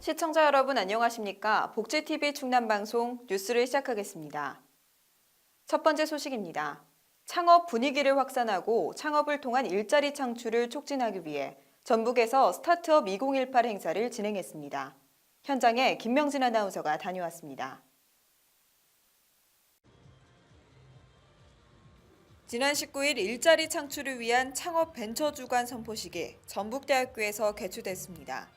시청자 여러분 안녕하십니까? 복지TV 충남방송 뉴스를 시작하겠습니다. 첫 번째 소식입니다. 창업 분위기를 확산하고 창업을 통한 일자리 창출을 촉진하기 위해 전북에서 스타트업 2018 행사를 진행했습니다. 현장에 김명진 아나운서가 다녀왔습니다. 지난 19일 일자리 창출을 위한 창업 벤처 주간 선포식이 전북대학교에서 개최됐습니다.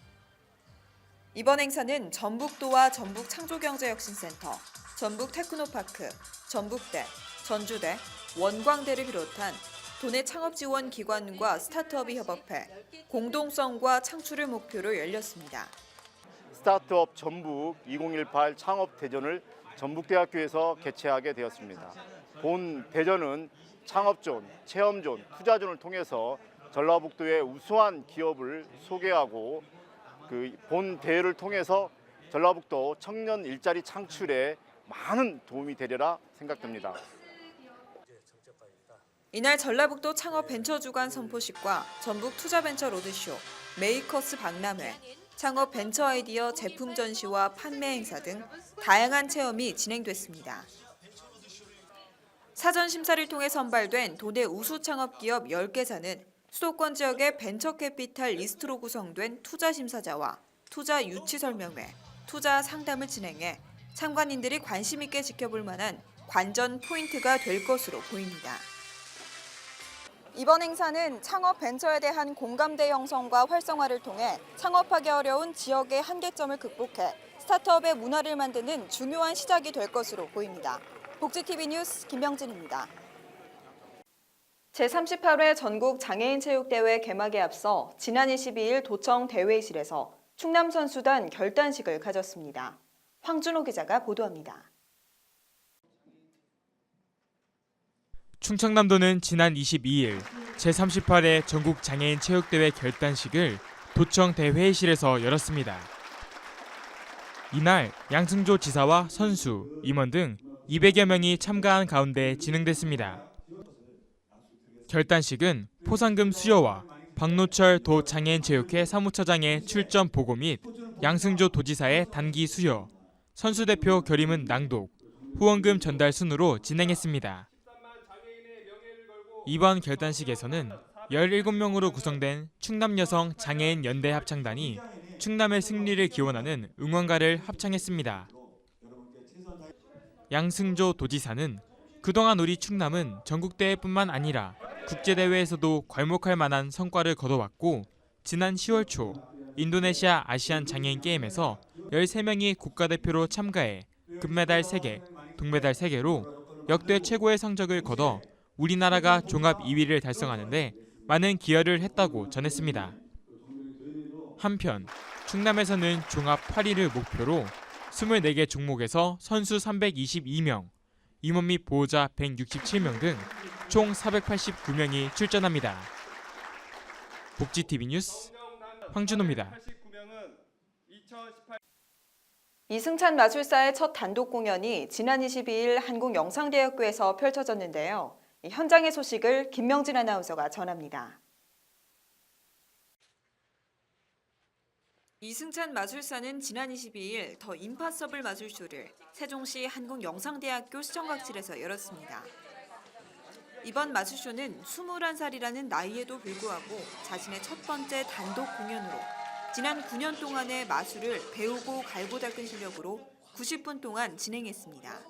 이번 행사는 전북도와 전북창조경제혁신센터, 전북테크노파크, 전북대, 전주대, 원광대를 비롯한 도내 창업지원 기관과 스타트업이 협업해 공동성과 창출을 목표로 열렸습니다. 스타트업 전북 2018 창업대전을 전북대학교에서 개최하게 되었습니다. 본 대전은 창업존, 체험존, 투자존을 통해서 전라북도의 우수한 기업을 소개하고 본 대회를 통해서 전라북도 청년 일자리 창출에 많은 도움이 되리라 생각됩니다. 이날 전라북도 창업 벤처 주간 선포식과 전북 투자 벤처 로드쇼, 메이커스 박람회, 창업 벤처 아이디어 제품 전시와 판매 행사 등 다양한 체험이 진행됐습니다. 사전 심사를 통해 선발된 도내 우수 창업 기업 10개사는 수도권 지역의 벤처캐피탈 리스트로 구성된 투자 심사자와 투자 유치 설명회, 투자 상담을 진행해 참관인들이 관심 있게 지켜볼 만한 관전 포인트가 될 것으로 보입니다. 이번 행사는 창업 벤처에 대한 공감대 형성과 활성화를 통해 창업하기 어려운 지역의 한계점을 극복해 스타트업의 문화를 만드는 중요한 시작이 될 것으로 보입니다. 복지TV 뉴스 김명진입니다. 제38회 전국 장애인 체육대회 개막에 앞서 지난 22일 도청 대회실에서 충남선수단 결단식을 가졌습니다. 황준호 기자가 보도합니다. 충청남도는 지난 22일 제38회 전국 장애인 체육대회 결단식을 도청 대회의실에서 열었습니다. 이날 양승조 지사와 선수, 임원 등 200여 명이 참가한 가운데 진행됐습니다. 결단식은 포상금 수여와 박노철 도장애인체육회 사무처장의 출전 보고 및 양승조 도지사의 단기 수여, 선수대표 결의문 낭독, 후원금 전달 순으로 진행했습니다. 이번 결단식에서는 17명으로 구성된 충남여성 장애인 연대 합창단이 충남의 승리를 기원하는 응원가를 합창했습니다. 양승조 도지사는 그동안 우리 충남은 전국대회뿐만 아니라 국제대회에서도 괄목할 만한 성과를 거둬왔고 지난 10월 초 인도네시아 아시안 장애인 게임에서 13명이 국가대표로 참가해 금메달 3개, 동메달 3개로 역대 최고의 성적을 거둬 우리나라가 종합 2위를 달성하는 데 많은 기여를 했다고 전했습니다. 한편 충남에서는 종합 8위를 목표로 24개 종목에서 선수 322명, 임원 및 보호자 167명 등 총 489명이 출전합니다. 복지TV 뉴스 황준호입니다. 이승찬 마술사의 첫 단독 공연이 지난 22일 한국영상대학교에서 펼쳐졌는데요. 현장의 소식을 김명진 아나운서가 전합니다. 이승찬 마술사는 지난 22일 더 임파서블 마술쇼를 세종시 한국영상대학교 시청각실에서 열었습니다. 이번 마술쇼는 21살이라는 나이에도 불구하고 자신의 첫 번째 단독 공연으로 지난 9년 동안의 마술을 배우고 갈고 닦은 실력으로 90분 동안 진행했습니다.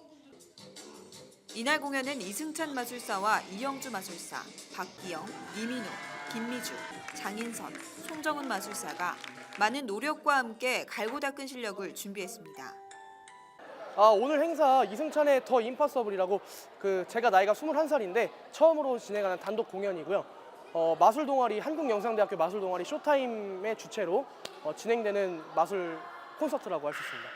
이날 공연은 이승찬 마술사와 이영주 마술사, 박기영, 이민호, 김미주, 장인선, 송정은 마술사가 많은 노력과 함께 갈고 닦은 실력을 준비했습니다. 오늘 행사 이승찬의 더 임파서블이라고 제가 나이가 21살인데 처음으로 진행하는 단독 공연이고요. 마술 동아리 한국영상대학교 마술 동아리 쇼타임의 주최로 진행되는 마술 콘서트라고 할 수 있습니다.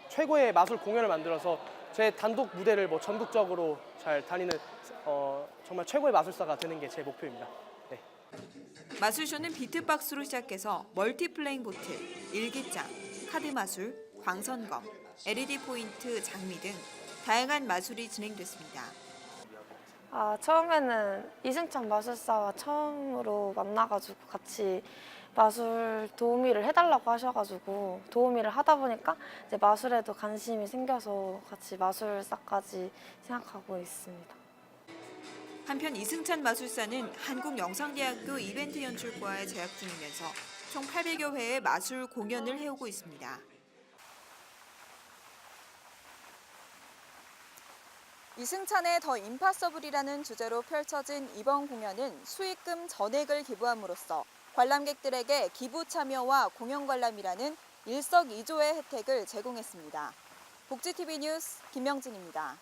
최고의 마술 공연을 만들어서 제 단독 무대를 전국적으로 잘 다니는 정말 최고의 마술사가 되는 게 제 목표입니다. 네. 마술쇼는 비트박스로 시작해서 멀티플레잉 보틀, 일기장, 카드 마술, 광선검, LED 포인트, 장미 등 다양한 마술이 진행됐습니다. 처음에는 이승찬 마술사와 처음으로 만나가지고 같이 마술 도우미를 해달라고 하셔가지고 도우미를 하다 보니까 이제 마술에도 관심이 생겨서 같이 마술사까지 생각하고 있습니다. 한편 이승찬 마술사는 한국영상대학교 이벤트 연출과에 재학 중이면서 총 800여 회의 마술 공연을 해오고 있습니다. 이승찬의 더 임파서블이라는 주제로 펼쳐진 이번 공연은 수익금 전액을 기부함으로써 관람객들에게 기부 참여와 공연 관람이라는 일석이조의 혜택을 제공했습니다. 복지TV 뉴스 김명진입니다.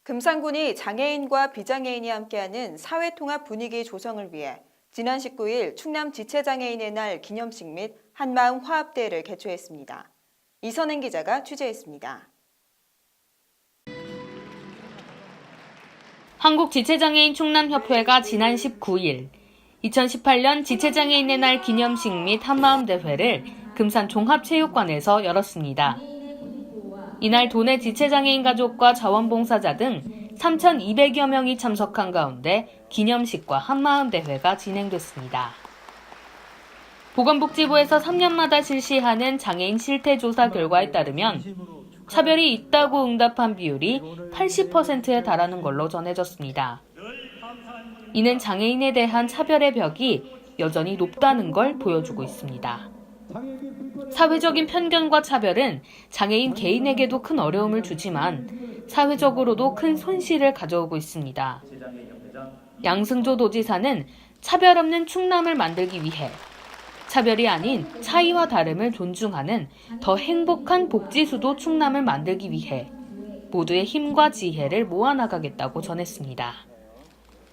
금산군이 장애인과 비장애인이 함께하는 사회통합 분위기 조성을 위해 지난 19일 충남 지체장애인의 날 기념식 및 한마음 화합대회를 개최했습니다. 이선행 기자가 취재했습니다. 한국지체장애인 충남협회가 지난 19일 2018년 지체장애인의 날 기념식 및 한마음대회를 금산 종합체육관에서 열었습니다. 이날 도내 지체장애인 가족과 자원봉사자 등 3,200여 명이 참석한 가운데 기념식과 한마음대회가 진행됐습니다. 보건복지부에서 3년마다 실시하는 장애인 실태조사 결과에 따르면 차별이 있다고 응답한 비율이 80%에 달하는 걸로 전해졌습니다. 이는 장애인에 대한 차별의 벽이 여전히 높다는 걸 보여주고 있습니다. 사회적인 편견과 차별은 장애인 개인에게도 큰 어려움을 주지만 사회적으로도 큰 손실을 가져오고 있습니다. 양승조 도지사는 차별 없는 충남을 만들기 위해 차별이 아닌 차이와 다름을 존중하는 더 행복한 복지수도 충남을 만들기 위해 모두의 힘과 지혜를 모아나가겠다고 전했습니다.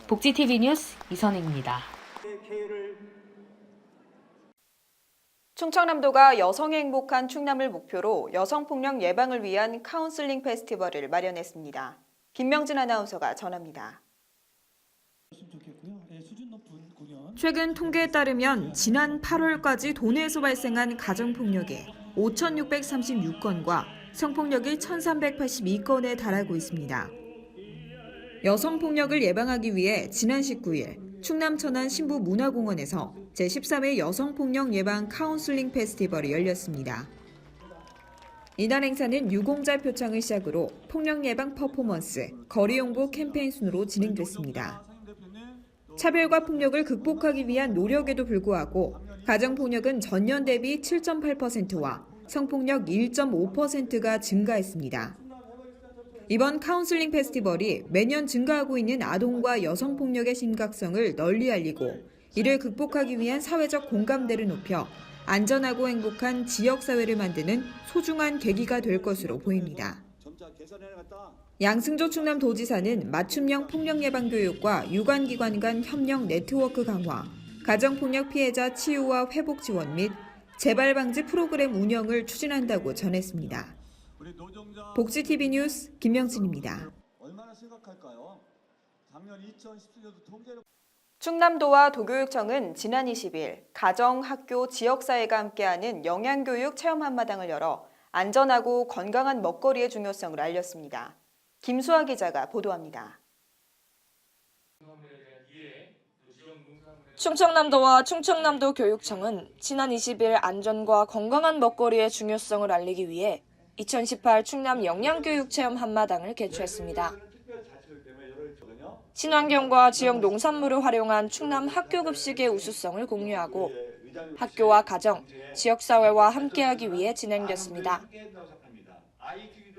복지TV 뉴스 이선행입니다. 충청남도가 여성의 행복한 충남을 목표로 여성폭력 예방을 위한 카운슬링 페스티벌을 마련했습니다. 김명진 아나운서가 전합니다. 최근 통계에 따르면 지난 8월까지 도내에서 발생한 가정폭력이 5,636건과 성폭력이 1,382건에 달하고 있습니다. 여성폭력을 예방하기 위해 지난 19일 충남 천안 신부문화공원에서 제13회 여성폭력 예방 카운슬링 페스티벌이 열렸습니다. 이날 행사는 유공자 표창을 시작으로 폭력 예방 퍼포먼스, 거리 홍보 캠페인 순으로 진행됐습니다. 차별과 폭력을 극복하기 위한 노력에도 불구하고 가정폭력은 전년 대비 7.8%와 성폭력 1.5%가 증가했습니다. 이번 카운슬링 페스티벌이 매년 증가하고 있는 아동과 여성폭력의 심각성을 널리 알리고 이를 극복하기 위한 사회적 공감대를 높여 안전하고 행복한 지역사회를 만드는 소중한 계기가 될 것으로 보입니다. 양승조 충남도지사는 맞춤형 폭력 예방 교육과 유관기관 간 협력 네트워크 강화, 가정폭력 피해자 치유와 회복 지원 및 재발 방지 프로그램 운영을 추진한다고 전했습니다. 복지TV 뉴스 김명진입니다. 충남도와 도교육청은 지난 20일 가정, 학교, 지역사회가 함께하는 영양교육 체험 한마당을 열어 안전하고 건강한 먹거리의 중요성을 알렸습니다. 김수아 기자가 보도합니다. 충청남도와 충청남도 교육청은 지난 20일 안전과 건강한 먹거리의 중요성을 알리기 위해 2018 충남 영양교육 체험 한마당을 개최했습니다. 친환경과 지역 농산물을 활용한 충남 학교급식의 우수성을 공유하고 학교와 가정, 지역사회와 함께하기 위해 진행됐습니다.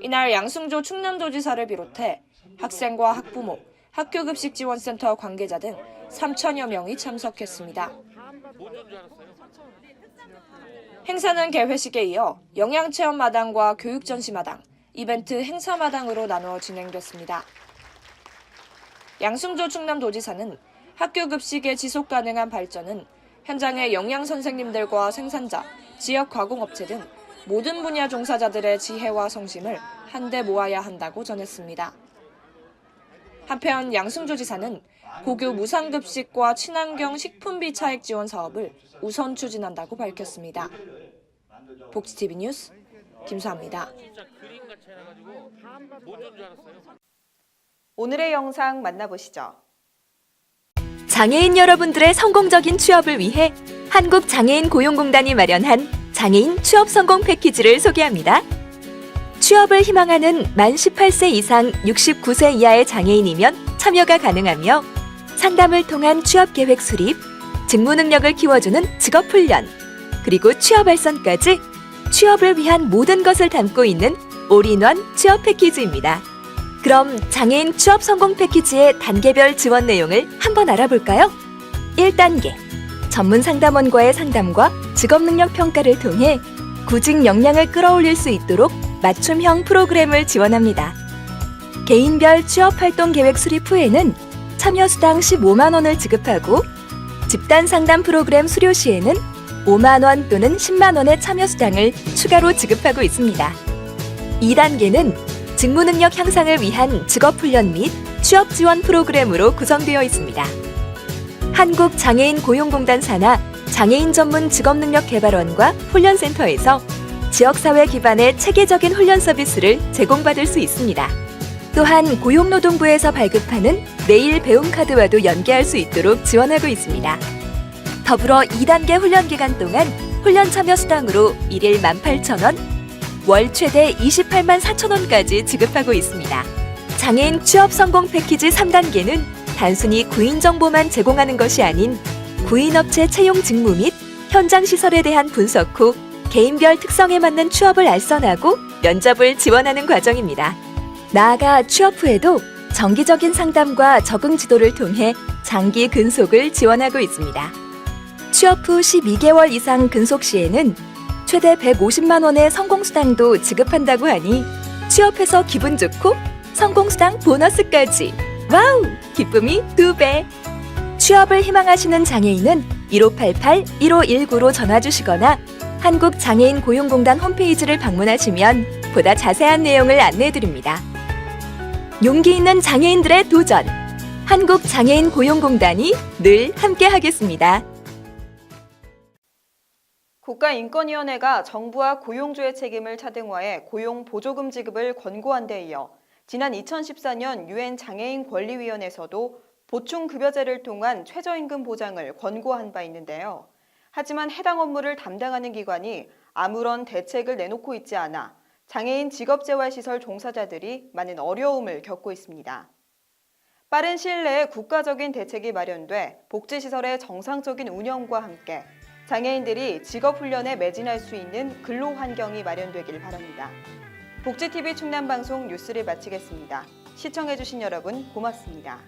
이날 양승조 충남도지사를 비롯해 학생과 학부모, 학교급식지원센터 관계자 등 3천여 명이 참석했습니다. 행사는 개회식에 이어 영양체험마당과 교육전시마당, 이벤트 행사마당으로 나누어 진행됐습니다. 양승조 충남도지사는 학교급식의 지속가능한 발전은 현장의 영양선생님들과 생산자, 지역 가공업체 등 모든 분야 종사자들의 지혜와 성심을 한데 모아야 한다고 전했습니다. 한편 양승조 지사는 고교 무상급식과 친환경 식품비 차액 지원 사업을 우선 추진한다고 밝혔습니다. 복지TV 뉴스 김수아입니다. 오늘의 영상 만나보시죠. 장애인 여러분들의 성공적인 취업을 위해 한국장애인고용공단이 마련한 장애인 취업 성공 패키지를 소개합니다. 취업을 희망하는 만 18세 이상 69세 이하의 장애인이면 참여가 가능하며 상담을 통한 취업 계획 수립, 직무 능력을 키워주는 직업 훈련, 그리고 취업 알선까지 취업을 위한 모든 것을 담고 있는 올인원 취업 패키지입니다. 그럼 장애인 취업 성공 패키지의 단계별 지원 내용을 한번 알아볼까요? 1단계, 전문 상담원과의 상담과 직업 능력 평가를 통해 구직 역량을 끌어올릴 수 있도록 맞춤형 프로그램을 지원합니다. 개인별 취업 활동 계획 수립 후에는 참여 수당 15만 원을 지급하고 집단 상담 프로그램 수료 시에는 5만 원 또는 10만 원의 참여 수당을 추가로 지급하고 있습니다. 2단계는 직무 능력 향상을 위한 직업 훈련 및 취업 지원 프로그램으로 구성되어 있습니다. 한국장애인고용공단 산하 장애인 전문 직업능력개발원과 훈련센터에서 지역사회 기반의 체계적인 훈련 서비스를 제공받을 수 있습니다. 또한 고용노동부에서 발급하는 내일 배움 카드와도 연계할 수 있도록 지원하고 있습니다. 더불어 2단계 훈련 기간 동안 훈련 참여 수당으로 일일 18,000원, 월 최대 28만 4천원까지 지급하고 있습니다. 장애인 취업 성공 패키지 3단계는 단순히 구인 정보만 제공하는 것이 아닌 구인업체 채용 직무 및 현장 시설에 대한 분석 후 개인별 특성에 맞는 취업을 알선하고 면접을 지원하는 과정입니다. 나아가 취업 후에도 정기적인 상담과 적응 지도를 통해 장기 근속을 지원하고 있습니다. 취업 후 12개월 이상 근속 시에는 최대 150만 원의 성공수당도 지급한다고 하니 취업해서 기분 좋고 성공수당 보너스까지! 와우! 기쁨이 2배! 취업을 희망하시는 장애인은 1588-1519로 전화주시거나 한국장애인고용공단 홈페이지를 방문하시면 보다 자세한 내용을 안내해드립니다. 용기 있는 장애인들의 도전! 한국장애인고용공단이 늘 함께하겠습니다. 국가인권위원회가 정부와 고용주의 책임을 차등화해 고용보조금 지급을 권고한 데 이어 지난 2014년 유엔 장애인권리위원회에서도 보충급여제를 통한 최저임금 보장을 권고한 바 있는데요. 하지만 해당 업무를 담당하는 기관이 아무런 대책을 내놓고 있지 않아 장애인 직업재활시설 종사자들이 많은 어려움을 겪고 있습니다. 빠른 시일 내에 국가적인 대책이 마련돼 복지시설의 정상적인 운영과 함께 장애인들이 직업훈련에 매진할 수 있는 근로환경이 마련되길 바랍니다. 복지TV 충남방송 뉴스를 마치겠습니다. 시청해주신 여러분 고맙습니다.